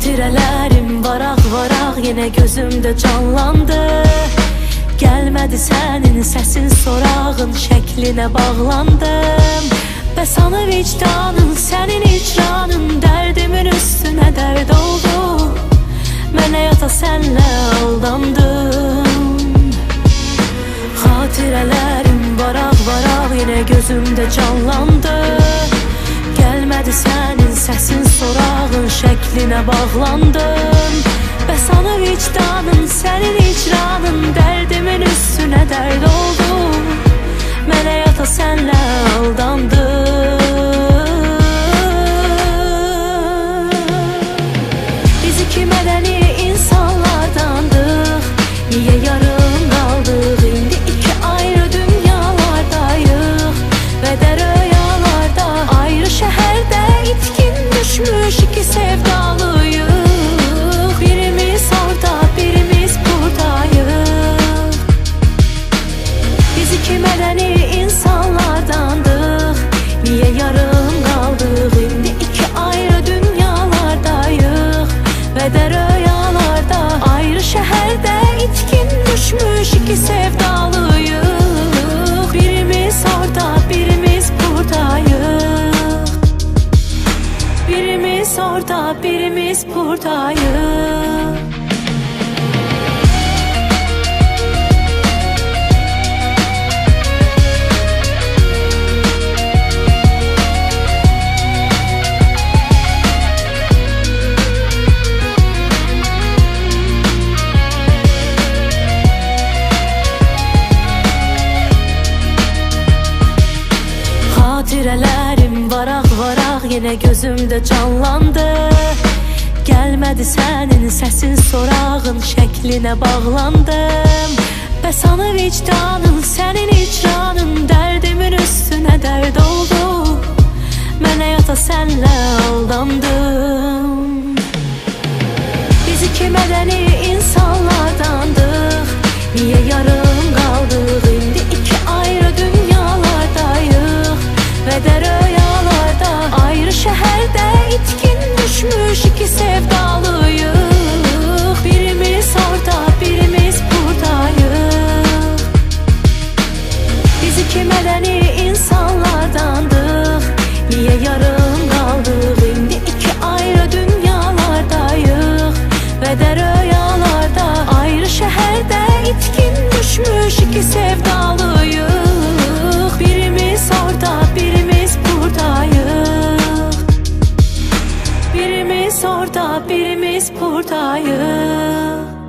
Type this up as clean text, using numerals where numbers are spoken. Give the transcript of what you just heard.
Xatirələrim varaq-varaq yenə gözümdə canlandı. Gəlmədi sənin səsin, sorağın şəklinə bağlandım. Bəs anı vicdanın, sənin icranın dərdimin üstünə dərd oldu. Mən həyata sənlə aldandım. Xatirələrim varaq-varaq yenə gözümdə canlandı. Gəlmədi sənin səsin, sorağın şəklinə bağlandım. Bəs anı vicdanın, sənin icranın dərdimin üstünə dərd oldu. Mən həyata sənlə aldandım. Biz iki mədəni insanlardandıq, niyə yarım qaldıq? İndi iki ayrı dünyalardayıq və də röyalarda, ayrı şəhərdə itkin düşmüş iki sevdalıyıq. Birimiz orada, birimiz buradayıq. Biz iki mədəni insanlardandıq, niyə yarım qaldıq? İndi iki ayrı dünyalardayıq və də röyalarda, ayrı şəhərdə itkin düşmüş iki sevdalıyıq. Birimiz orada, birimiz buradayıq. Birimiz orada, birimiz buradayıq. Xatirələrim varaq-varaq yenə gözümdə canlandı. Gəlmədi sənin səsin, sorağın şəklinə bağlandım. Bəs anı vicdanın, sənin icranın dərdimin üstünə dərd oldu. Mən həyata sənlə aldandım. Biz iki mədəni insanlardandıq, niyə yarım qaldıq? İndi iki ayrı dünyalardayıq və də röyalarda, ayrı şəhərdə itkin düşmüş iki sevdalıyıq. Birimiz orada, birimiz buradayıq. Biz iki mədəni insanlardandıq, niyə yarım qaldıq? İndi iki ayrı dünyalardayıq və də röyalarda, ayrı şəhərdə itkin düşmüş iki sevdalıyıq. Birimiz orada, birimiz buradayıq. Birimiz orada, birimiz buradayıq.